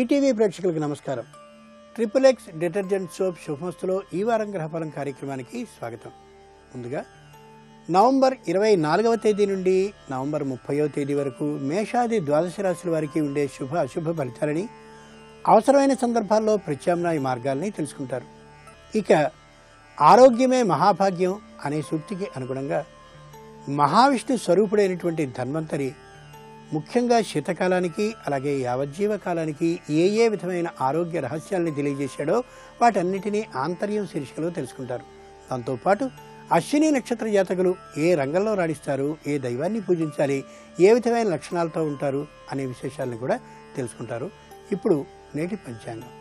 ETV ప్రేక్షకులకు నమస్కారం. XXX detergent soap శుభమస్తులో ఈ వారం గ్రహఫలం కార్యక్రమానికి స్వాగతం. ముందుగా నవంబర్ 24వ తేదీ నుండి నవంబర్ 30వ తేదీ వరకు మేషాది ద్వాదశ రాశుల వారికి ఉండే శుభ అశుభ ఫలితాలని, అవసరమైన సందర్భాల్లో ప్రత్యామ్నాయ మార్గాల్ని తెలుసుకుంటారు. ఇక ఆరోగ్యమే మహాభాగ్యం అనే సూక్తికి అనుగుణంగా మహావిష్ణు స్వరూపుడైనటువంటి ధన్వంతరి ముఖ్యంగా శీతకాలానికి అలాగే యావజ్జీవ కాలానికి ఏ విధమైన ఆరోగ్య రహస్యాల్ని తెలియజేశాడో వాటన్నిటినీ ఆంతర్యం శీర్షికలో తెలుసుకుంటారు. దాంతోపాటు అశ్విని నక్షత్ర జాతకులు ఏ రంగంలో రాణిస్తారు, ఏ దైవాన్ని పూజించాలి, ఏ విధమైన లక్షణాలతో ఉంటారు అనే విశేషాలను కూడా తెలుసుకుంటారు. ఇప్పుడు నేటి పంచాంగం.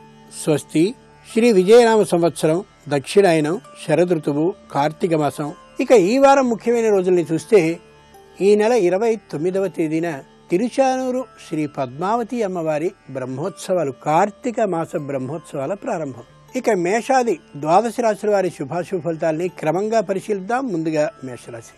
స్వస్తి శ్రీ విజయనామ సంవత్సరం, దక్షిణాయనం, శరదృతువు, కార్తీక మాసం. ఇక ఈ వారం ముఖ్యమైన రోజుల్ని చూస్తే ఈ నెల 29వ తేదీన తిరుచానూరు శ్రీ పద్మావతి అమ్మవారి బ్రహ్మోత్సవాలు, కార్తీక మాస బ్రహ్మోత్సవాల ప్రారంభం. ఇక మేషాది ద్వాదశ రాశుల వారి శుభాశుభ ఫలితాలని క్రమంగా పరిశీలిద్దాం. ముందుగా మేషరాశి.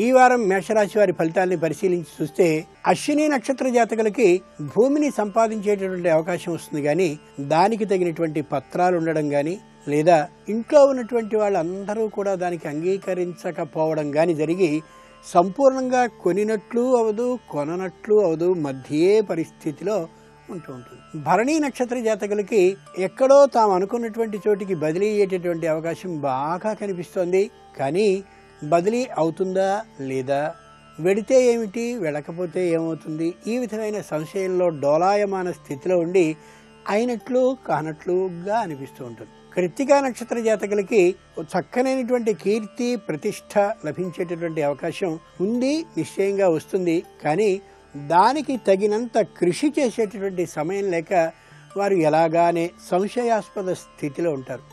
ఈ వారం మేషరాశి వారి ఫలితాలని పరిశీలించి చూస్తే అశ్విని నక్షత్ర జాతకులకి భూమిని సంపాదించేటటువంటి అవకాశం వస్తుంది, కానీ దానికి తగినటువంటి పత్రాలు ఉండడం కానీ లేదా ఇంట్లో ఉన్నటువంటి వాళ్ళందరూ కూడా దానికి అంగీకరించకపోవడం కానీ జరిగి సంపూర్ణంగా కొనినట్లు అవదు, కొననట్లు అవదు, మధ్యే పరిస్థితిలో ఉంటూ ఉంటుంది. భరణీ నక్షత్ర జాతకులకి ఎక్కడో తాము అనుకున్నటువంటి చోటికి బదిలీ అయ్యేటటువంటి అవకాశం బాగా కనిపిస్తోంది, కానీ బదిలీ అవుతుందా లేదా, వెడితే ఏమిటి, వెళ్ళకపోతే ఏమవుతుంది, ఈ విధమైన సంశయంలో డోలాయమాన స్థితిలో ఉండి అయినట్లు కానట్లుగా అనిపిస్తూ ఉంటుంది. కృత్తికా నక్షత్ర జాతకులకి చక్కనైనటువంటి కీర్తి ప్రతిష్ట లభించేటటువంటి అవకాశం ఉంది, నిశ్చయంగా వస్తుంది, కానీ దానికి తగినంత కృషి చేసేటటువంటి సమయం లేక వారు ఎలాగానే సంశయాస్పద స్థితిలో ఉంటారు.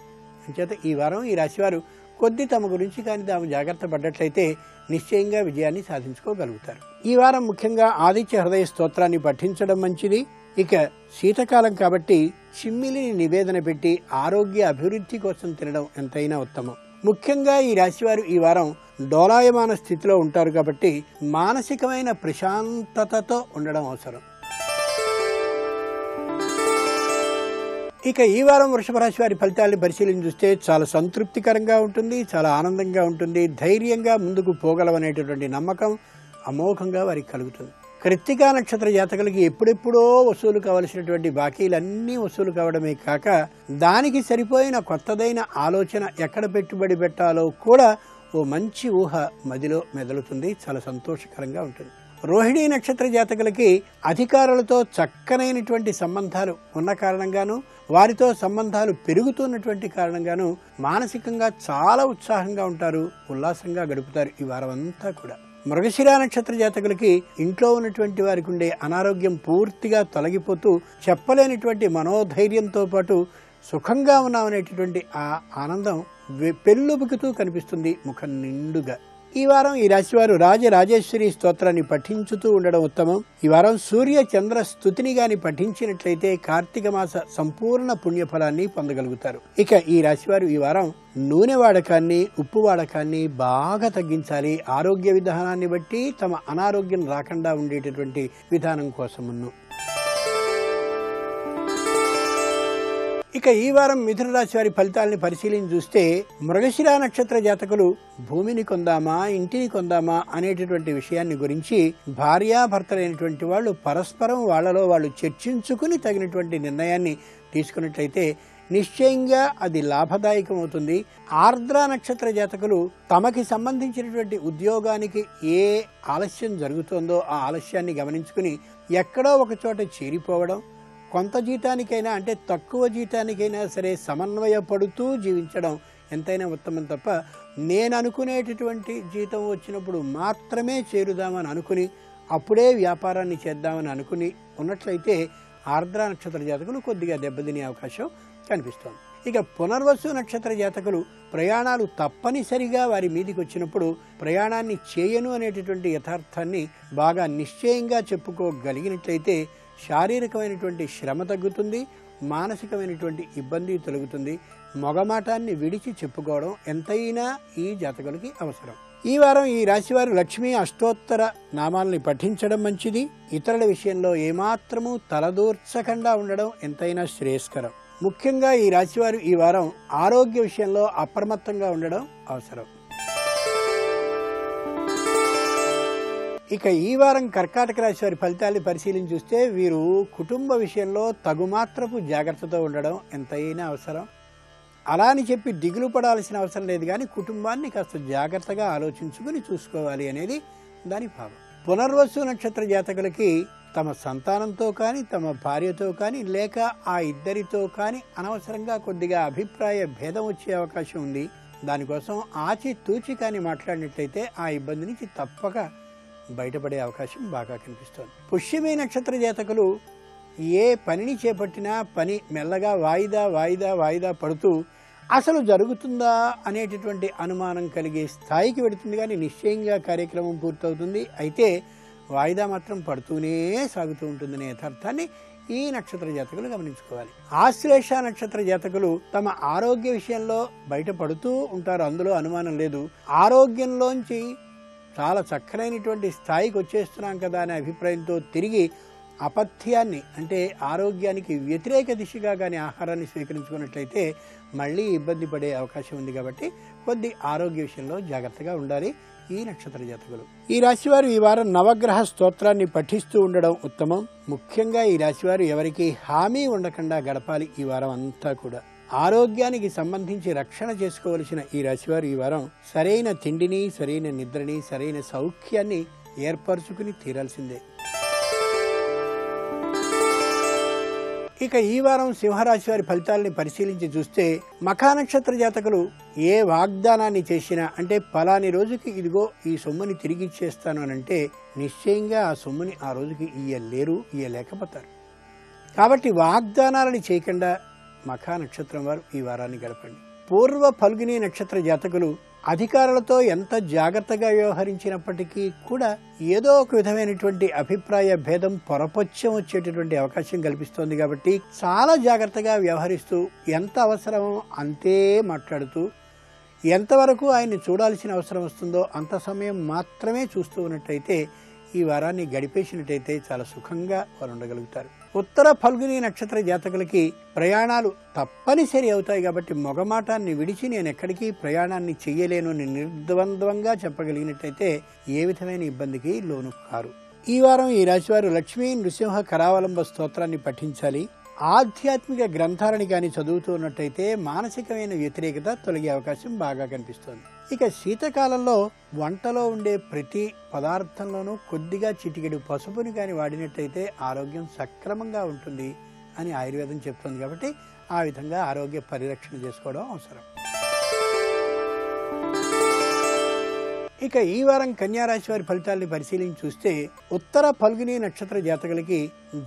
అంచేత ఈ వారం ఈ రాశివారు కొద్ది తమ గురించి కానీ తాము జాగ్రత్త పడ్డట్లయితే నిశ్చయంగా విజయాన్ని సాధించుకోగలుగుతారు. ఈ వారం ముఖ్యంగా ఆదిత్య హృదయ స్తోత్రాన్ని పఠించడం మంచిది. ఇక శీతకాలం కాబట్టి చిమ్మిలిని నివేదన పెట్టి ఆరోగ్య అభివృద్ధి కోసం తినడం ఎంతైనా ఉత్తమం. ముఖ్యంగా ఈ రాశివారు ఈ వారం డోలాయమాన స్థితిలో ఉంటారు కాబట్టి మానసికమైన ప్రశాంతతతో ఉండడం అవసరం. ఇక ఈ వారం వృషభ రాశి వారి ఫలితాలను పరిశీలించి చూస్తే చాలా సంతృప్తికరంగా ఉంటుంది, చాలా ఆనందంగా ఉంటుంది, ధైర్యంగా ముందుకు పోగలవనేటటువంటి నమ్మకం అమోఘంగా వారికి కలుగుతుంది. కృత్తికా నక్షత్ర జాతకులకి ఎప్పుడెప్పుడో వసూలు కావలసినటువంటి బాకీలన్నీ వసూలు కావడమే కాక దానికి సరిపోయిన కొత్తదైన ఆలోచన ఎక్కడ పెట్టుబడి పెట్టాలో కూడా ఓ మంచి ఊహ మదిలో మెదలుతుంది, చాలా సంతోషకరంగా ఉంటుంది. రోహిణీ నక్షత్ర జాతకులకి అధికారులతో చక్కనైనటువంటి సంబంధాలు ఉన్న కారణంగాను, వారితో సంబంధాలు పెరుగుతున్నటువంటి కారణంగాను మానసికంగా చాలా ఉత్సాహంగా ఉంటారు, ఉల్లాసంగా గడుపుతారు ఈ వారం అంతా కూడా. మృగశిర నక్షత్ర జాతకులకి ఇంట్లో ఉన్నటువంటి వారికి ఉండే అనారోగ్యం పూర్తిగా తొలగిపోతూ చెప్పలేనటువంటి మనోధైర్యంతో పాటు సుఖంగా ఉన్నామనేటటువంటి ఆ ఆనందం పెళ్ళుబుకుతూ కనిపిస్తుంది ముఖం నిండుగా. ఈ వారం ఈ రాశివారు రాజరాజేశ్వరి స్తోత్రాన్ని పఠించుతూ ఉండడం ఉత్తమం. ఈ వారం సూర్య చంద్ర స్తుతిని గాని పఠించినట్లయితే కార్తీక మాస సంపూర్ణ పుణ్యఫలాన్ని పొందగలుగుతారు. ఇక ఈ రాశివారు ఈ వారం నూనె వాడకాన్ని, ఉప్పు వాడకాన్ని బాగా తగ్గించాలి. ఆరోగ్య విధానాన్ని బట్టి తమ అనారోగ్యం రాకుండా ఉండేటటువంటి విధానం కోసమును. ఇక ఈ వారం మిథున రాశి వారి ఫలితాలని పరిశీలించి చూస్తే మృగశిర నక్షత్ర జాతకులు భూమిని కొందామా, ఇంటిని కొందామా అనేటటువంటి విషయాన్ని గురించి భార్యాభర్తలైనటువంటి వాళ్ళు పరస్పరం వాళ్లలో వాళ్ళు చర్చించుకుని తగినటువంటి నిర్ణయాన్ని తీసుకున్నట్లయితే నిశ్చయంగా అది లాభదాయకం అవుతుంది. ఆర్ద్ర నక్షత్ర జాతకులు తమకి సంబంధించినటువంటి ఉద్యోగానికి ఏ ఆలస్యం జరుగుతుందో ఆ ఆలస్యాన్ని గమనించుకుని ఎక్కడో ఒక చోట చేరిపోవడం, కొంత జీతానికైనా అంటే తక్కువ జీతానికైనా సరే సమన్వయపడుతూ జీవించడం ఎంతైనా ఉత్తమం తప్ప నేను అనుకునేటటువంటి జీతం వచ్చినప్పుడు మాత్రమే చేరుదామని అనుకుని అప్పుడే వ్యాపారాన్ని చేద్దామని అనుకుని ఉన్నట్లయితే ఆర్ద్ర నక్షత్ర జాతకులు కొద్దిగా దెబ్బతినే అవకాశం కనిపిస్తోంది. ఇక పునర్వసు నక్షత్ర జాతకులు ప్రయాణాలు తప్పనిసరిగా వారి మీదికి వచ్చినప్పుడు ప్రయాణాన్ని చేయను అనేటటువంటి యథార్థాన్ని బాగా నిశ్చయంగా చెప్పుకోగలిగినట్లయితే శారీరకమైనటువంటి శ్రమ తగ్గుతుంది, మానసికమైనటువంటి ఇబ్బంది తొలగుతుంది. మొగమాటాన్ని విడిచి చెప్పుకోవడం ఎంతైనా ఈ జాతకులకి అవసరం. ఈ వారం ఈ రాశివారు లక్ష్మీ అష్టోత్తర నామాల్ని పఠించడం మంచిది. ఇతరుల విషయంలో ఏమాత్రము తలదూర్చకుండా ఉండడం ఎంతైనా శ్రేయస్కరం. ముఖ్యంగా ఈ రాశివారు ఈ వారం ఆరోగ్య విషయంలో అప్రమత్తంగా ఉండడం అవసరం. ఇక ఈ వారం కర్కాటక రాశి వారి ఫలితాన్ని పరిశీలించి చూస్తే వీరు కుటుంబ విషయంలో తగుమాత్రపు జాగ్రత్తతో ఉండడం ఎంతైనా అవసరం. అలా అని చెప్పి దిగులు పడాల్సిన అవసరం లేదు, కానీ కుటుంబాన్ని కాస్త జాగ్రత్తగా ఆలోచించుకుని చూసుకోవాలి అనేది దాని భావం. పునర్వసు నక్షత్ర జాతకులకి తమ సంతానంతో కానీ, తమ భార్యతో కానీ, లేక ఆ ఇద్దరితో కానీ అనవసరంగా కొద్దిగా అభిప్రాయ భేదం వచ్చే అవకాశం ఉంది. దానికోసం ఆచితూచి కానీ మాట్లాడినట్లయితే ఆ ఇబ్బంది నుంచి తప్పక బయటపడే అవకాశం బాగా కనిపిస్తోంది. పుష్యమి నక్షత్ర జాతకులు ఏ పనిని చేపట్టినా పని మెల్లగా వాయిదా వాయిదా వాయిదా పడుతూ అసలు జరుగుతుందా అనేటటువంటి అనుమానం కలిగే స్థాయికి వెడుతుంది, కానీ నిశ్చయంగా కార్యక్రమం పూర్తవుతుంది. అయితే వాయిదా మాత్రం పడుతూనే సాగుతూ ఉంటుందనే యథార్థాన్ని ఈ నక్షత్ర జాతకులు గమనించుకోవాలి. ఆశ్లేష నక్షత్ర జాతకులు తమ ఆరోగ్య విషయంలో బయటపడుతూ ఉంటారు, అందులో అనుమానం లేదు. ఆరోగ్యంలోంచి చాలా చక్కనైనటువంటి స్థాయికి వచ్చేస్తున్నాం కదా అనే అభిప్రాయంతో తిరిగి అపథ్యాన్ని అంటే ఆరోగ్యానికి వ్యతిరేక దిశగా కానీ ఆహారాన్ని స్వీకరించుకున్నట్లయితే మళ్ళీ ఇబ్బంది పడే అవకాశం ఉంది. కాబట్టి కొద్ది ఆరోగ్య విషయంలో జాగ్రత్తగా ఉండాలి ఈ నక్షత్ర జాతకులు. ఈ రాశివారు ఈ వారం నవగ్రహ స్తోత్రాన్ని పఠిస్తూ ఉండడం ఉత్తమం. ముఖ్యంగా ఈ రాశివారు ఎవరికి హామీ ఉండకుండా గడపాలి ఈ వారం అంతా కూడా. ఆరోగ్యానికి సంబంధించి రక్షణ చేసుకోవలసిన ఈ రాశివారు ఈ వారం సరైన తిండిని, సరైన నిద్రని, సరైన సౌఖ్యాన్ని ఏర్పరచుకుని తీరాల్సిందే. ఇక ఈ వారం సింహరాశి వారి ఫలితాలని పరిశీలించి చూస్తే మఖా నక్షత్ర జాతకులు ఏ వాగ్దానాన్ని చేసినా, అంటే పలాని రోజుకి ఇదిగో ఈ సొమ్ముని తిరిగి ఇచ్చేస్తాను అని అంటే నిశ్చయంగా ఆ సొమ్ముని ఆ రోజుకి ఇయ్యలేకపోతారు. కాబట్టి వాగ్దానాలని చేయకుండా మఖా నక్షత్రం వారు ఈ వారాన్ని గడపండి. పూర్వ ఫల్గుని నక్షత్ర జాతకులు అధికారులతో ఎంత జాగ్రత్తగా వ్యవహరించినప్పటికీ కూడా ఏదో ఒక విధమైనటువంటి అభిప్రాయ భేదం పొరపచ్చం వచ్చేటటువంటి అవకాశం కల్పిస్తోంది. కాబట్టి చాలా జాగ్రత్తగా వ్యవహరిస్తూ ఎంత అవసరమో అంతే మాట్లాడుతూ ఎంతవరకు ఆయన్ని చూడాల్సిన అవసరం వస్తుందో అంత సమయం మాత్రమే చూస్తూ ఉన్నట్టయితే ఈ వారాన్ని గడిపేసినట్టయితే చాలా సుఖంగా వారు ఉండగలుగుతారు. ఉత్తర ఫల్గుని నక్షత్ర జాతకులకి ప్రయాణాలు తప్పనిసరి అవుతాయి. కాబట్టి మొగమాటాన్ని విడిచి నేను ఎక్కడికి ప్రయాణాన్ని చెయ్యలేను అని నిర్ద్వంద్వంగా చెప్పగలిగినట్టయితే ఏ విధమైన ఇబ్బందికి లోను కారు. ఈ వారం ఈ రాశివారు లక్ష్మీ నృసింహ కరావలంబ స్తోత్రాన్ని పఠించాలి. ఆధ్యాత్మిక గ్రంథాలని కానీ చదువుతూ ఉన్నట్టయితే మానసికమైన వ్యతిరేకత తొలగే అవకాశం బాగా కనిపిస్తోంది. ఇక శీతకాలంలో వంటలో ఉండే ప్రతి పదార్థంలోనూ కొద్దిగా చిటికెడు పసుపుని కానీ వాడినట్టయితే ఆరోగ్యం సక్రమంగా ఉంటుంది అని ఆయుర్వేదం చెప్తుంది. కాబట్టి ఆ విధంగా ఆరోగ్య పరిరక్షణ చేసుకోవడం అవసరం. ఇక ఈ వారం కన్యారాశి వారి ఫలితాలని పరిశీలించి చూస్తే ఉత్తర ఫల్గుని నక్షత్ర జాతకులకి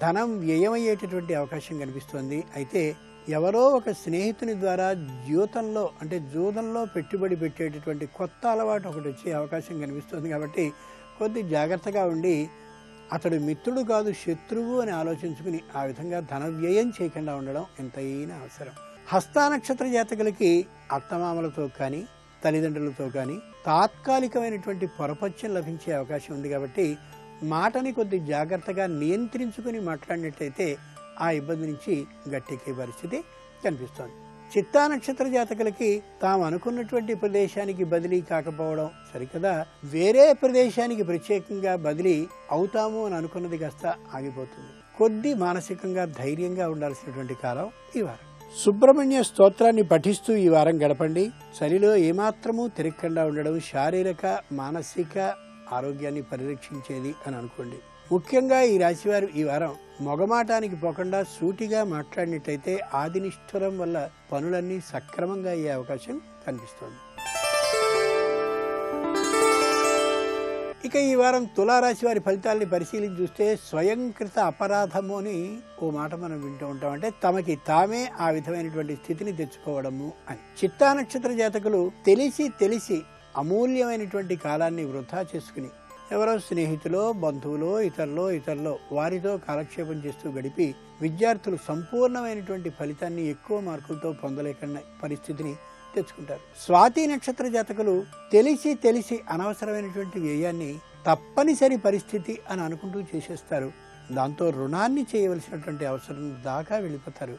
ధనం వ్యయమయ్యేటటువంటి అవకాశం కనిపిస్తోంది. అయితే ఎవరో ఒక స్నేహితుని ద్వారా జూదంలో పెట్టుబడి పెట్టేటటువంటి కొత్త అలవాటు ఒకటి వచ్చే అవకాశం కనిపిస్తుంది. కాబట్టి కొద్ది జాగ్రత్తగా ఉండి అతడు మిత్రుడు కాదు శత్రువు అని ఆలోచించుకుని ఆ విధంగా ధన వ్యయం చేయకుండా ఉండడం ఎంతైనా అవసరం. హస్త నక్షత్ర జాతకులకి అత్తమామలతో కానీ, తల్లిదండ్రులతో కానీ తాత్కాలికమైనటువంటి పొరపచ్చం లభించే అవకాశం ఉంది. కాబట్టి మాటని కొద్ది జాగ్రత్తగా నియంత్రించుకుని మాట్లాడినట్లయితే ఆ ఇబ్బంది నుంచి గట్టెక్కే పరిస్థితి కనిపిస్తోంది. చిత్తా నక్షత్ర జాతకులకి తాము అనుకున్నటువంటి ప్రదేశానికి బదిలీ కాకపోవడం సరికదా, వేరే ప్రదేశానికి ప్రత్యేకంగా బదిలీ అవుతాము అని అనుకున్నది కాస్త ఆగిపోతుంది. కొద్ది మానసికంగా ధైర్యంగా ఉండాల్సినటువంటి కాలం ఈ వారం. సుబ్రహ్మణ్య స్తోత్రాన్ని పఠిస్తూ ఈ వారం గడపండి. చలిలో ఏమాత్రమూ తిరగకుండా ఉండడం శారీరక మానసిక ఆరోగ్యాన్ని పరిరక్షించేది అని అనుకోండి. ముఖ్యంగా ఈ రాశివారు ఈ వారం మొగమాటానికి పోకుండా సూటిగా మాట్లాడినట్టయితే ఆదినిష్ఠురం వల్ల పనులన్నీ సక్రమంగా అయ్యే అవకాశం కనిపిస్తోంది. ఇక ఈ వారం తులారాశి వారి ఫలితాలని పరిశీలించి చూస్తే స్వయంకృత అపరాధము అని ఓ మాట మనం వింటూ ఉంటాం. అంటే తమకి తామే ఆ విధమైనటువంటి స్థితిని తెచ్చుకోవడము అని. చిత్తా నక్షత్ర జాతకులు తెలిసి అమూల్యమైనటువంటి కాలాన్ని వృధా చేసుకుని ఎవరో స్నేహితులో, బంధువులో, ఇతరులో వారితో కాలక్షేపం చేస్తూ గడిపి విద్యార్థులు సంపూర్ణమైనటువంటి ఫలితాన్ని ఎక్కువ మార్కులతో పొందలేకన్న పరిస్థితిని తెచ్చుకుంటారు. స్వాతి నక్షత్ర జాతకులు తెలిసి అనవసరమైనటువంటి వ్యయాన్ని తప్పనిసరి పరిస్థితి అని అనుకుంటూ చేసేస్తారు. దాంతో రుణాన్ని చేయవలసినటువంటి అవసరం దాకా వెళ్ళిపోతారు.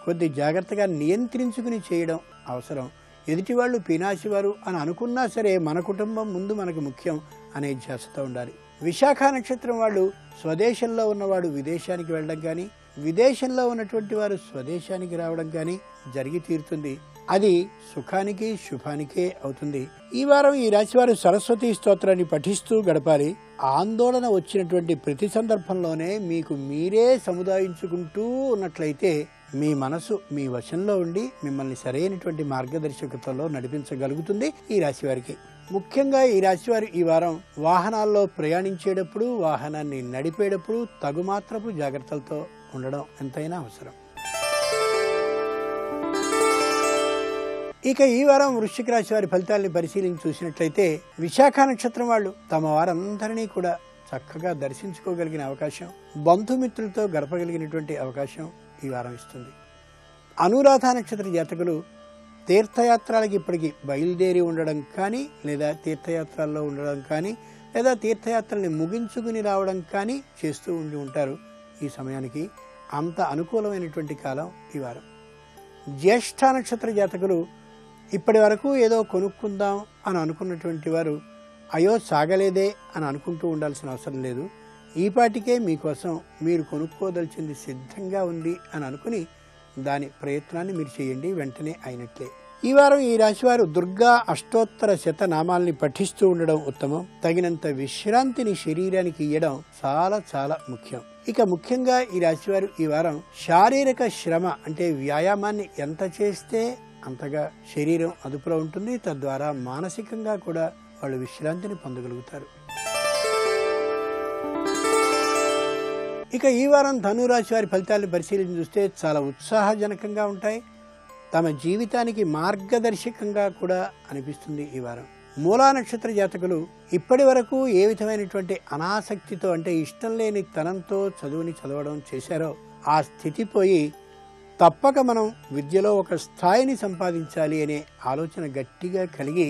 కొద్ది జాగ్రత్తగా నియంత్రించుకుని చేయడం అవసరం. ఎదుటివాళ్ళు పినాశివారు అని అనుకున్నా సరే మన కుటుంబం ముందు మనకు ముఖ్యం అనే ధ్యాసతో ఉండాలి. విశాఖ నక్షత్రం వాళ్ళు స్వదేశంలో ఉన్నవాడు విదేశానికి వెళ్ళడం కానీ, విదేశంలో ఉన్నటువంటి వారు స్వదేశానికి రావడం కానీ జరిగి తీరుతుంది. అది సుఖానికి శుభానికే అవుతుంది. ఈ వారం ఈ రాశివారు సరస్వతి స్తోత్రాన్ని పఠిస్తూ గడపాలి. ఆందోళన వచ్చినటువంటి ప్రతి సందర్భంలోనే మీకు మీరే సముదాయించుకుంటూ ఉన్నట్లయితే మీ మనసు మీ వశంలో ఉండి మిమ్మల్ని సరైనటువంటి మార్గదర్శకత్వంలో నడిపించగలుగుతుంది ఈ రాశి వారికి. ముఖ్యంగా ఈ రాశివారు ఈ వారం వాహనాల్లో ప్రయాణించేటప్పుడు, వాహనాన్ని నడిపేటప్పుడు తగుమాత్రపు జాగ్రత్తలతో ఉండడం ఎంతైనా అవసరం. ఇక ఈ వారం వృశ్చిక రాశి వారి ఫలితాలని పరిశీలించి చూసినట్లయితే విశాఖ నక్షత్రం వాళ్ళు తమ వారందరినీ కూడా చక్కగా దర్శించుకోగలిగిన అవకాశం, బంధుమిత్రులతో గడపగలిగినటువంటి అవకాశం ఈ వారం ఇస్తుంది. అనురాధ నక్షత్ర జాతకులు తీర్థయాత్రలకి ఇప్పటికి బయలుదేరి ఉండడం కానీ, లేదా తీర్థయాత్రల్లో ఉండడం కానీ, లేదా తీర్థయాత్రల్ని ముగించుకుని రావడం కానీ చేస్తూ ఉంటారు. ఈ సమయానికి అంత అనుకూలమైనటువంటి కాలం ఈ వారం. జ్యేష్ఠ నక్షత్ర జాతకులు ఇప్పటి వరకు ఏదో కొనుక్కుందాం అని అనుకున్నటువంటి వారు అయ్యో సాగలేదే అని అనుకుంటూ ఉండాల్సిన అవసరం లేదు. ఈపాటికే మీకోసం మీరు కొనుక్కోదలిచింది సిద్ధంగా ఉంది అని అనుకుని దాని ప్రయత్నాన్ని మీరు చేయండి, వెంటనే అయినట్లే. ఈ వారం ఈ రాశివారు దుర్గా అష్టోత్తర శతనామాల్ని పఠిస్తూ ఉండడం ఉత్తమం. తగినంత విశ్రాంతిని శరీరానికి ఇవ్వడం చాలా చాలా ముఖ్యం. ఇక ముఖ్యంగా ఈ రాశివారు ఈ వారం శారీరక శ్రమ అంటే వ్యాయామాన్ని ఎంత చేస్తే అంతగా శరీరం అదుపులో ఉంటుంది. తద్వారా మానసికంగా కూడా వాళ్ళు విశ్రాంతిని పొందగలుగుతారు. ఇక ఈ వారం ధనురాశి వారి ఫలితాలను పరిశీలించి చూస్తే చాలా ఉత్సాహజనకంగా ఉంటాయి. తమ జీవితానికి మార్గదర్శకంగా కూడా అనిపిస్తుంది ఈ వారం. మూలా నక్షత్ర జాతకులు ఇప్పటి వరకు ఏ విధమైనటువంటి అనాసక్తితో అంటే ఇష్టం లేని తనంతో చదువుని చదవడం చేశారో ఆ స్థితి పోయి తప్పక మనం విద్యలో ఒక స్థాయిని సంపాదించాలి అనే ఆలోచన గట్టిగా కలిగి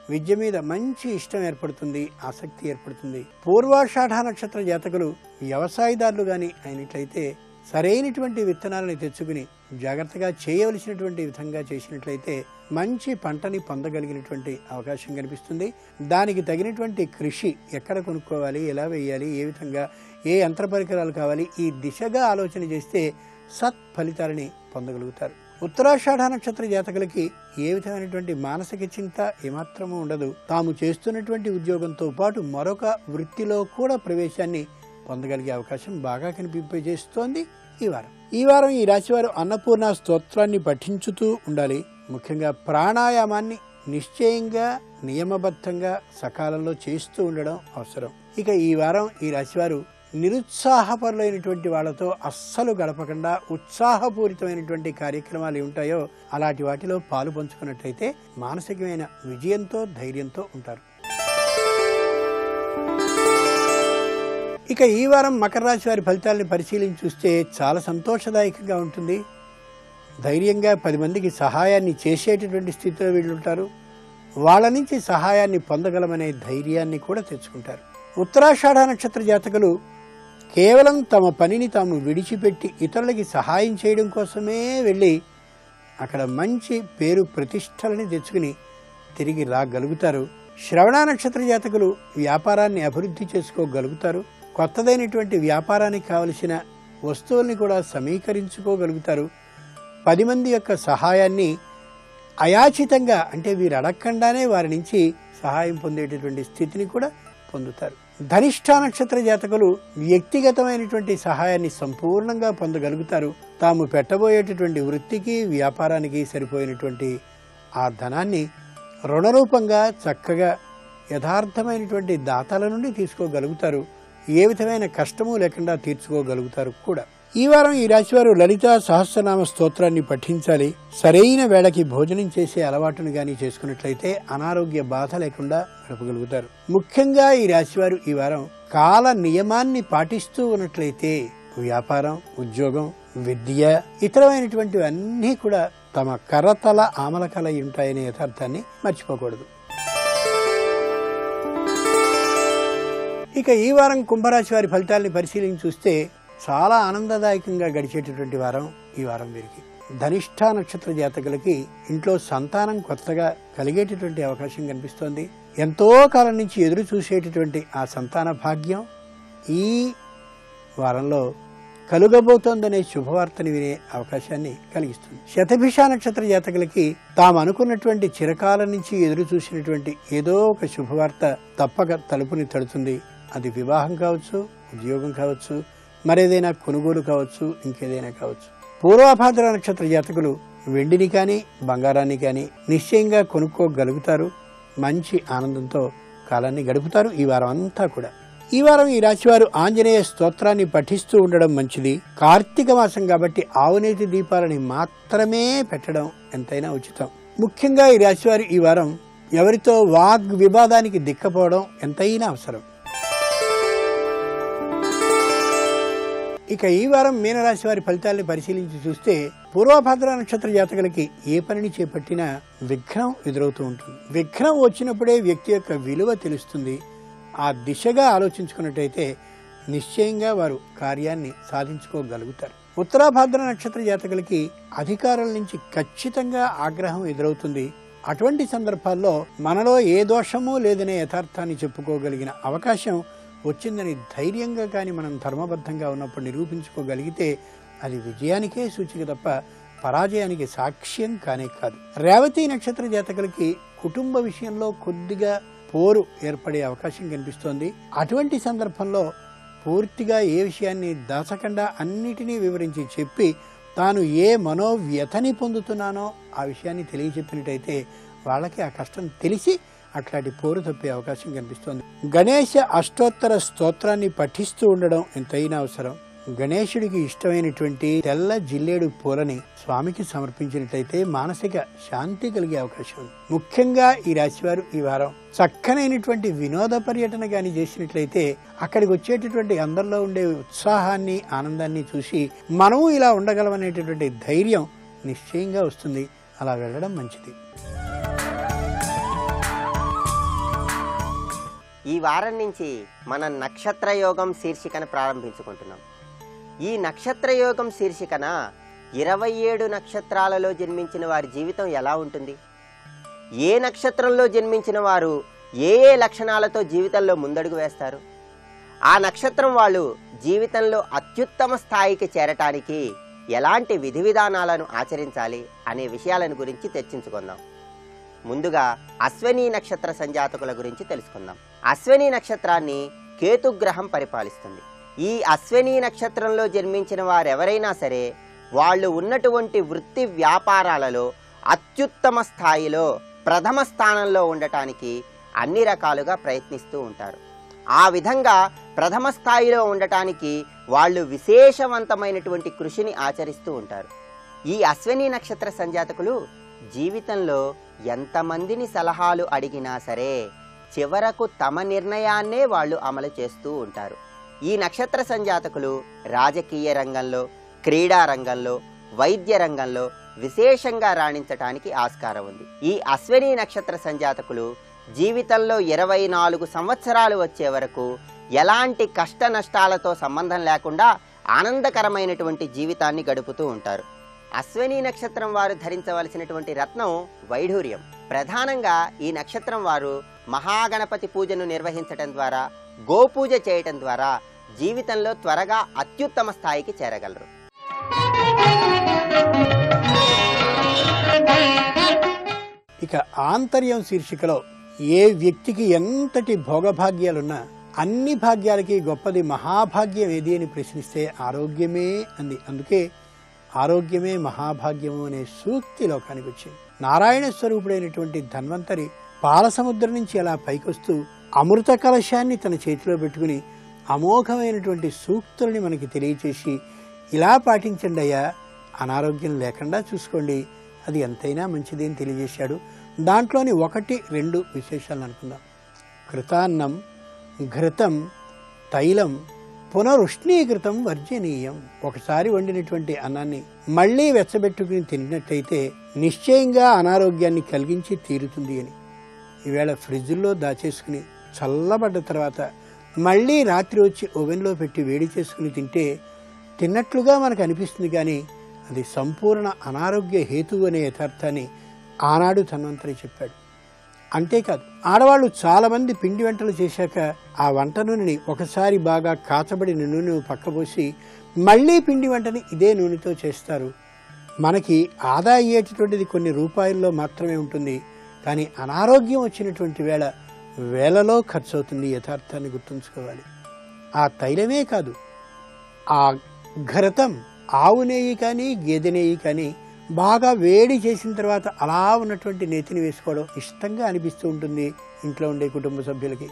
విద్య మీద మంచి ఇష్టం ఏర్పడుతుంది, ఆసక్తి ఏర్పడుతుంది. పూర్వాషాఢ నక్షత్ర జాతకులు వ్యవసాయదారులు గాని అయినట్లయితే సరైనటువంటి విత్తనాలను తెచ్చుకుని జాగ్రత్తగా చేయవలసినటువంటి విధంగా చేసినట్లయితే మంచి పంటని పొందగలిగినటువంటి అవకాశం కనిపిస్తుంది. దానికి తగినటువంటి కృషి ఎక్కడ కొనుక్కోవాలి, ఎలా వేయాలి, ఏ విధంగా ఏ యంత్ర పరికరాలు కావాలి, ఈ దిశగా ఆలోచన చేస్తే సత్ఫలితాలని పొందగలుగుతారు. ఉత్తరాషాఢ నక్షత్ర జాతకులకి ఏ విధమైనటువంటి మానసిక చింత ఏమాత్రమూ ఉండదు. తాము చేస్తున్నటువంటి ఉద్యోగంతో పాటు మరొక వృత్తిలో కూడా ప్రవేశాన్ని పొందగలిగే అవకాశం బాగా కనిపింపజేస్తోంది ఈ వారం ఈ రాశివారు అన్నపూర్ణ స్తోత్రాన్ని పఠించుతూ ఉండాలి. ముఖ్యంగా ప్రాణాయామాన్ని నిశ్చయంగా నియమబద్ధంగా సకాలంలో చేస్తూ ఉండడం అవసరం. ఇక ఈ వారం ఈ రాశివారు నిరుత్సాహపరులైనటువంటి వాళ్లతో అస్సలు గడపకుండా ఉత్సాహపూరితమైనటువంటి కార్యక్రమాలు ఉంటాయో అలాంటి వాటిలో పాలు పంచుకున్నట్లయితే మానసికమైన విజయంతో ధైర్యంతో ఉంటారు. ఇక ఈ వారం మకర రాశి వారి ఫలితాలను పరిశీలించి చూస్తే చాలా సంతోషదాయకంగా ఉంటుంది. ధైర్యంగా 10 మందికి సహాయాన్ని చేసేటటువంటి స్థితిలో వీళ్ళు ఉంటారు. వాళ్ళ నుంచి సహాయాన్ని పొందగలమనే ధైర్యాన్ని కూడా తెచ్చుకుంటారు. ఉత్తరాషాఢ నక్షత్ర జాతకులు కేవలం తమ పనిని తాము విడిచిపెట్టి ఇతరులకి సహాయం చేయడం కోసమే వెళ్ళి అక్కడ మంచి పేరు ప్రతిష్టలని తెచ్చుకుని తిరిగి రాగలుగుతారు. శ్రవణ నక్షత్ర జాతకులు వ్యాపారాన్ని అభివృద్ధి చేసుకోగలుగుతారు. కొత్తదైనటువంటి వ్యాపారానికి కావలసిన వస్తువుల్ని కూడా సమీకరించుకోగలుగుతారు. 10 మంది యొక్క సహాయాన్ని అయాచితంగా అంటే వీరు అడగకుండానే వారి నుంచి సహాయం పొందేటటువంటి స్థితిని కూడా పొందుతారు. ధనిష్ఠ నక్షత్ర జాతకులు వ్యక్తిగతమైనటువంటి సహాయాన్ని సంపూర్ణంగా పొందగలుగుతారు. తాము పెట్టబోయేటటువంటి వృత్తికి వ్యాపారానికి సరిపోయినటువంటి ఆ ధనాన్ని రుణరూపంగా చక్కగా యథార్థమైనటువంటి దాతల నుండి తీసుకోగలుగుతారు. ఏ విధమైన కష్టము లేకుండా తీర్చుకోగలుగుతారు కూడా. ఈ వారం ఈ రాశివారు లలితా సహస్రనామ స్తోత్రాన్ని పఠించాలి. సరైన వేళకి భోజనం చేసే అలవాటును గాని చేసుకున్నట్లయితే అనారోగ్య బాధ లేకుండా గడపగలుగుతారు. ముఖ్యంగా ఈ రాశివారు ఈ వారం కాల నియమాన్ని పాటిస్తూ ఉన్నట్లయితే వ్యాపారం, ఉద్యోగం, విద్య ఇతరమైనటువంటివి అన్నీ కూడా తమ కరతల ఆమలకల ఉంటాయనే యథార్థాన్ని మర్చిపోకూడదు. ఇక ఈ వారం కుంభరాశి వారి ఫలితాలని పరిశీలించి చూస్తే చాలా ఆనందదాయకంగా గడిచేటటువంటి వారం ఈ వారం వీరికి. ధనిష్ఠా నక్షత్ర జాతకులకి ఇంట్లో సంతానం కొత్తగా కలిగేటటువంటి అవకాశం కనిపిస్తోంది. ఎంతో కాలం నుంచి ఎదురు చూసేటటువంటి ఆ సంతాన భాగ్యం ఈ వారంలో కలుగబోతోందనే శుభవార్తని వినే అవకాశాన్ని కలిగిస్తుంది. శతభిష నక్షత్ర జాతకులకి తాము అనుకున్నటువంటి చిరకాలం నుంచి ఎదురు చూసినటువంటి ఏదో ఒక శుభవార్త తప్పక తలుపుని తడుతుంది. అది వివాహం కావచ్చు, ఉద్యోగం కావచ్చు, మరేదైనా కొనుగోలు కావచ్చు, ఇంకేదైనా కావచ్చు. పూర్వాభాద్ర నక్షత్ర జాతకులు వెండిని కానీ బంగారాన్ని కానీ నిశ్చయంగా కొనుక్కోగలుగుతారు. మంచి ఆనందంతో కాలాన్ని గడుపుతారు ఈ వారం అంతా కూడా. ఈ వారం ఈ రాశివారు ఆంజనేయ స్తోత్రాన్ని పఠిస్తూ ఉండడం మంచిది. కార్తీక మాసం కాబట్టి ఆవునేతి దీపాలని మాత్రమే పెట్టడం ఎంతైనా ఉచితం. ముఖ్యంగా ఈ రాశివారు ఈ వారం ఎవరితో వాగ్ వివాదానికి దిక్కపోవడం ఎంతైనా అవసరం. ఇక ఈ వారం మీనరాశి వారి ఫలితాలను పరిశీలించి చూస్తే పూర్వభద్ర నక్షత్ర జాతకులకి ఏ పనిని చేపట్టినా విఘ్నం ఎదురవుతూ ఉంటుంది. విఘ్నం వచ్చినప్పుడే వ్యక్తి యొక్క విలువ తెలుస్తుంది. ఆ దిశగా ఆలోచించుకున్నట్టయితే నిశ్చయంగా వారు కార్యాన్ని సాధించుకోగలుగుతారు. ఉత్తరాభాద్ర నక్షత్ర జాతకులకి అధికారుల నుంచి ఖచ్చితంగా ఆగ్రహం ఎదురవుతుంది. అటువంటి సందర్భాల్లో మనలో ఏ దోషమూ లేదనే యథార్థాన్ని చెప్పుకోగలిగిన అవకాశం వచ్చిందని ధైర్యంగా కానీ మనం ధర్మబద్ధంగా ఉన్నప్పుడు నిరూపించుకోగలిగితే అది విజయానికే సూచిక తప్ప పరాజయానికి సాక్ష్యం కానే కాదు. రేవతి నక్షత్ర జాతకులకి కుటుంబ విషయంలో కొద్దిగా పోరు ఏర్పడే అవకాశం కనిపిస్తోంది. అటువంటి సందర్భంలో పూర్తిగా ఏ విషయాన్ని దాచకుండా అన్నిటినీ వివరించి చెప్పి తాను ఏ మనోవ్యతని పొందుతున్నానో ఆ విషయాన్ని తెలియచెప్పినట్టయితే వాళ్ళకి ఆ కష్టం తెలిసి అట్లాంటి పోరు తప్పే అవకాశం కనిపిస్తోంది. గణేశ అష్టోత్తర స్తోత్రాన్ని పఠిస్తూ ఉండడం ఎంతైనా అవసరం. గణేశుడికి ఇష్టమైనటువంటి తెల్ల జిల్లేడు పూలని స్వామికి సమర్పించినట్లయితే మానసిక శాంతి కలిగే అవకాశం ఉంది. ముఖ్యంగా ఈ రాశివారు ఈ వారం చక్కనైనటువంటి వినోద పర్యటన గాని చేసినట్లయితే అక్కడికి వచ్చేటటువంటి అందరిలో ఉండే ఉత్సాహాన్ని ఆనందాన్ని చూసి మనము ఇలా ఉండగలమనేటటువంటి ధైర్యం నిశ్చయంగా వస్తుంది. అలా వెళ్ళడం మంచిది. ఈ వారం నుంచి మనం నక్షత్ర యోగం శీర్షికను ప్రారంభించుకుంటున్నాం. ఈ నక్షత్ర యోగం శీర్షికన 27 నక్షత్రాలలో జన్మించిన వారి జీవితం ఎలా ఉంటుంది, ఏ నక్షత్రంలో జన్మించిన వారు ఏ ఏ లక్షణాలతో జీవితంలో ముందడుగు వేస్తారు, ఆ నక్షత్రం వాళ్ళు జీవితంలో అత్యుత్తమ స్థాయికి చేరటానికి ఎలాంటి విధి విధానాలను ఆచరించాలి అనే విషయాలను గురించి చర్చించుకుందాం. ముందుగా అశ్విని నక్షత్ర సంజాతకుల గురించి తెలుసుకుందాం. అశ్విని నక్షత్రాన్ని కేతుగ్రహం పరిపాలిస్తుంది. ఈ అశ్విని నక్షత్రంలో జన్మించిన వారెవరైనా సరే వాళ్ళు ఉన్నటువంటి వృత్తి వ్యాపారాలలో అత్యుత్తమ స్థాయిలో ప్రథమ స్థానంలో ఉండటానికి అన్ని రకాలుగా ప్రయత్నిస్తూ ఉంటారు. ఆ విధంగా ప్రథమ స్థాయిలో ఉండటానికి వాళ్ళు విశేషవంతమైనటువంటి కృషిని ఆచరిస్తూ ఉంటారు. ఈ అశ్విని నక్షత్ర సంజాతకులు జీవితంలో ఎంతమందిని సలహాలు అడిగినా సరే చివరకు తమ నిర్ణయాన్నే వాళ్ళు అమలు చేస్తూ ఉంటారు. ఈ నక్షత్ర సంజాతకులు రాజకీయ రంగంలో, క్రీడా రంగంలో, వైద్య రంగంలో విశేషంగా రాణించటానికి ఆస్కారం ఉంది. ఈ అశ్విని నక్షత్ర సంజాతకులు జీవితంలో 24 సంవత్సరాలు వచ్చే వరకు ఎలాంటి కష్ట నష్టాలతో సంబంధం లేకుండా ఆనందకరమైనటువంటి జీవితాన్ని గడుపుతూ ఉంటారు. అశ్విని నక్షత్రం వారు ధరించవలసినటువంటి రత్నం వైఢూర్యం. ప్రధానంగా ఈ నక్షత్రం వారు మహాగణపతి పూజను నిర్వహించటం ద్వారా, గోపూజ చేయటం ద్వారా జీవితంలో త్వరగా అత్యుత్తమ స్థాయికి చేరగలరు. ఇక ఆంతర్యం శీర్షికలో ఏ వ్యక్తికి ఎంతటి భోగభాగ్యాలున్నా అన్ని భాగ్యాలకి గొప్పది మహాభాగ్యం ఏది అని ప్రశ్నిస్తే ఆరోగ్యమే అంది. అందుకే ఆరోగ్యమే మహాభాగ్యము అనే సూక్తి లోకానికి వచ్చింది. నారాయణ స్వరూపుడైనటువంటి ధన్వంతరి పాలసముద్రం నుంచి అలా పైకొస్తూ అమృత కలశాన్ని తన చేతిలో పెట్టుకుని అమోఘమైనటువంటి సూక్తుల్ని మనకి తెలియచేసి ఇలా పాటించండి అయ్యా, అనారోగ్యం లేకుండా చూసుకోండి, అది ఎంతైనా మంచిది అని తెలియజేశాడు. దాంట్లోని 1-2 విశేషాలను అనుకుందాం. కృతాన్నం, ఘృతం, తైలం, పునరుష్ణీకృతం వర్జనీయం. ఒకసారి వండినటువంటి అన్నాన్ని మళ్ళీ వెచ్చబెట్టుకుని తిన్నట్టయితే నిశ్చయంగా అనారోగ్యాన్ని కలిగించి తీరుతుంది అని. ఈవేళ ఫ్రిడ్జ్లో దాచేసుకుని చల్లబడ్డ తర్వాత మళ్ళీ రాత్రి వచ్చి ఓవెన్లో పెట్టి వేడి చేసుకుని తింటే తిన్నట్లుగా మనకు అనిపిస్తుంది, కానీ అది సంపూర్ణ అనారోగ్య హేతువు అనే యథార్థాన్ని ఆనాడు ధన్వంతరి చెప్పాడు. అంతేకాదు, ఆడవాళ్ళు చాలామంది పిండి వంటలు చేశాక ఆ వంట నూనెని ఒకసారి బాగా కాచబడిన నూనె పక్కపోసి మళ్ళీ పిండి వంటని ఇదే నూనెతో చేస్తారు. మనకి ఆదా అయ్యేటటువంటిది కొన్ని రూపాయల్లో మాత్రమే ఉంటుంది, కానీ అనారోగ్యం వచ్చినటువంటి వేళ వేలలో ఖర్చు అవుతుంది. యథార్థాన్ని గుర్తుంచుకోవాలి. ఆ తైలమే కాదు, ఆ ఘరతం, ఆవు నెయ్యి కానీ గేదె నెయ్యి కానీ బాగా వేడి చేసిన తర్వాత అలా ఉన్నటువంటి నేతిని వేసుకోవడం ఇష్టంగా అనిపిస్తూ ఉంటుంది ఇంట్లో ఉండే కుటుంబ సభ్యులకి.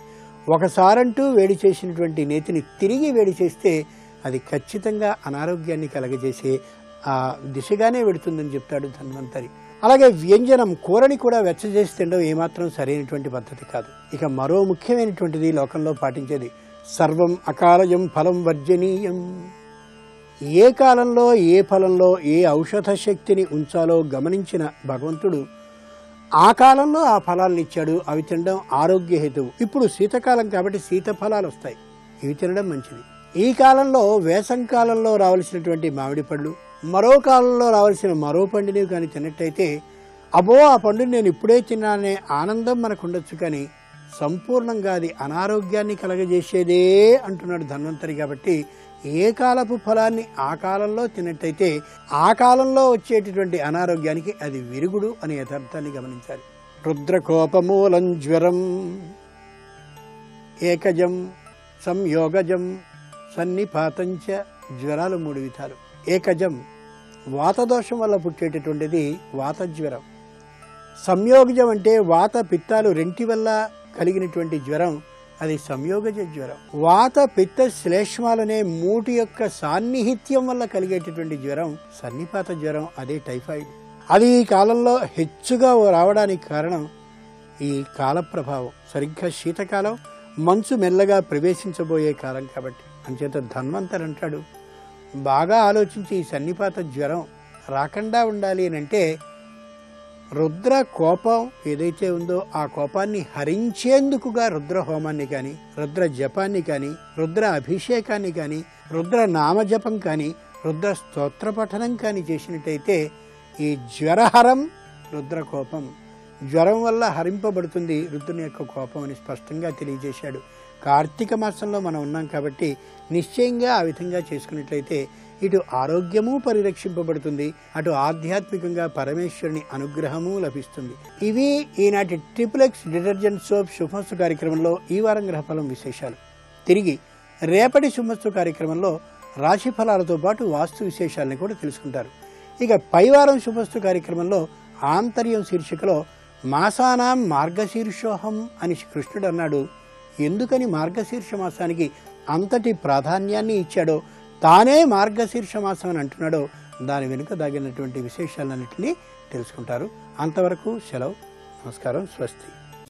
ఒకసారంటూ వేడి చేసినటువంటి నేతిని తిరిగి వేడి చేస్తే అది ఖచ్చితంగా అనారోగ్యాన్ని కలగజేసే ఆ దిశగానే వెడుతుందని చెప్తాడు ధన్వంతరి. అలాగే వ్యంజనం, కూరని కూడా వెచ్చజేసి తినడం ఏమాత్రం సరైనటువంటి పద్ధతి కాదు. ఇక మరో ముఖ్యమైనటువంటిది లోకంలో పాటించేది సర్వం అకాలయం ఫలం వర్జనీయం. ఏ కాలంలో ఏ ఫలంలో ఏ ఔషధ శక్తిని ఉంచాలో గమనించిన భగవంతుడు ఆ కాలంలో ఆ ఫలాలను ఇచ్చాడు. అవి తినడం ఆరోగ్య హేతువు. ఇప్పుడు శీతకాలం కాబట్టి శీతఫలాలు వస్తాయి, ఇవి తినడం మంచిది. ఈ కాలంలో వేసంకాలంలో రావాల్సినటువంటి మామిడి పళ్ళు, మరో కాలంలో రావాల్సిన మరో పండుని కానీ తిన్నట్టయితే అబ్బో ఆ పండుని నేను ఇప్పుడే తిన్నానే ఆనందం మనకు ఉండొచ్చు, కానీ సంపూర్ణంగా అది అనారోగ్యాన్ని కలగజేసేదే అంటున్నాడు ధన్వంతరి. కాబట్టి ఏ కాలపు ఫలాన్ని ఆ కాలంలో తిన్నట్టయితే ఆ కాలంలో వచ్చేటటువంటి అనారోగ్యానికి అది విరుగుడు అనే యథార్థాన్ని గమనించాలి. రుద్రకోపమూలం జ్వరం ఏకజం సంయోగజం సన్నిపాతంచ. జ్వరాలు 3 విధాలు. ఏకజం వాతదోషం వల్ల పుట్టేటటువంటిది వాతజ్వరం. సంయోగజం అంటే వాత పిత్తాలు రెంటి వల్ల కలిగినటువంటి జ్వరం, అది సంయోగజ జ్వరం. వాత పిత్త శ్లేష్మాలనే మూటి యొక్క సాన్నిహిత్యం వల్ల కలిగేటటువంటి జ్వరం సన్నిపాత జ్వరం, అదే టైఫాయిడ్. అది ఈ కాలంలో హెచ్చుగా రావడానికి కారణం ఈ కాల ప్రభావం. సరిగ్గా శీతకాలం, మంచు మెల్లగా ప్రవేశించబోయే కాలం కాబట్టి. అంచేత ధన్వంతరి అంటాడు, బాగా ఆలోచించి ఈ సన్నిపాత జ్వరం రాకుండా ఉండాలి అని అంటే రుద్ర కోపం ఏదైతే ఉందో ఆ కోపాన్ని హరించేందుకుగా రుద్ర హోమాన్ని కానీ, రుద్ర జపాన్ని కానీ, రుద్ర అభిషేకాన్ని కానీ, రుద్ర నామజపం కానీ, రుద్ర స్తోత్ర పఠనం కానీ చేసినట్టయితే ఈ జ్వరహరం రుద్ర కోపం, జ్వరం వల్ల హరింపబడుతుంది రుద్రుని యొక్క కోపం అని స్పష్టంగా తెలియజేశాడు. కార్తీక మాసంలో మనం ఉన్నాం కాబట్టి నిశ్చయంగా ఆ విధంగా చేసుకున్నట్లయితే ఇటు ఆరోగ్యము పరిరక్షింపబడుతుంది, అటు ఆధ్యాత్మికంగా పరమేశ్వరుని అనుగ్రహము లభిస్తుంది. ఇవి ఈనాటి ట్రిపుల్-X డిటర్జెంట్ సోప్ శుభమస్తు కార్యక్రమంలో ఈ వారం గ్రహఫలం విశేషాలు. తిరిగి రేపటి శుభమస్తు కార్యక్రమంలో రాశి ఫలాలతో పాటు వాస్తు విశేషాలను కూడా తెలుసుకుంటారు. ఇక పైవారం శుభమస్తు కార్యక్రమంలో ఆంతర్యం శీర్షికలో మాసానాం మార్గశీర్షోహం అని కృష్ణుడు అన్నాడు. ఎందుకని మార్గశీర్ష మాసానికి అంతటి ప్రాధాన్యాన్ని ఇచ్చాడో, తానే మార్గశీర్ష మాసం అని అంటున్నాడో దాని వెనుక దాగినటువంటి విశేషాలన్నింటినీ తెలుసుకుంటారు. అంతవరకు సెలవు. నమస్కారం. స్వస్తి.